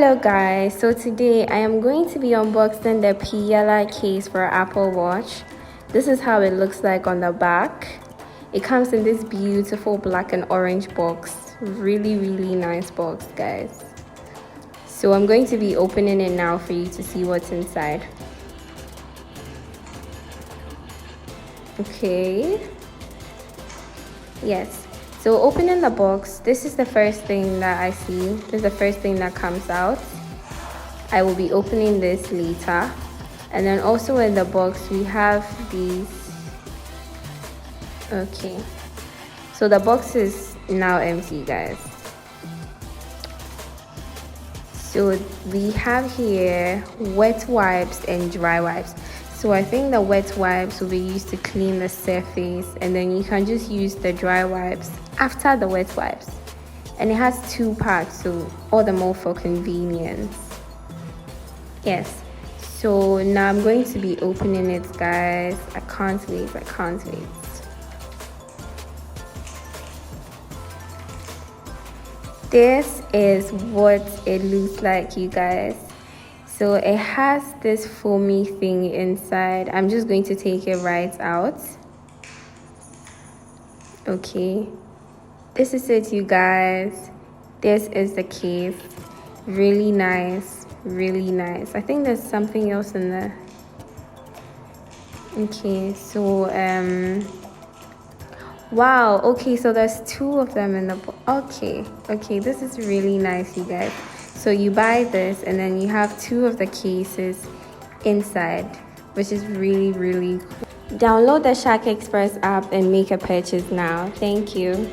Hello guys, so today I am going to be unboxing the Piuellia case for Apple Watch. This is how it looks like on the back. It comes in this beautiful black and orange box. Really nice box, guys. So I'm going to be opening it now for you to see what's inside. Okay. Yes. So opening the box, this is the first thing that I see. This is the first thing that comes out. I will be opening this later. And then also in the box, we have these. Okay. So the box is now empty, guys. So we have here wet wipes and dry wipes. So I think the wet wipes will be used to clean the surface, and then you can just use the dry wipes after the wet wipes. And it has 2 packs, so all the more for convenience. Yes, so now I'm going to be opening it, guys. I can't wait. This is what it looks like, you guys. So it has this foamy thing inside. I'm just going to take it right out. Okay, this is it, you guys. This is the case. Really nice. I think there's something else in there. Okay, so wow, okay, so there's 2 of them in the okay, this is really nice, you guys. So you buy this and then you have 2 of the cases inside, which is really cool. Download the ShaQ Express app and make a purchase now. Thank you.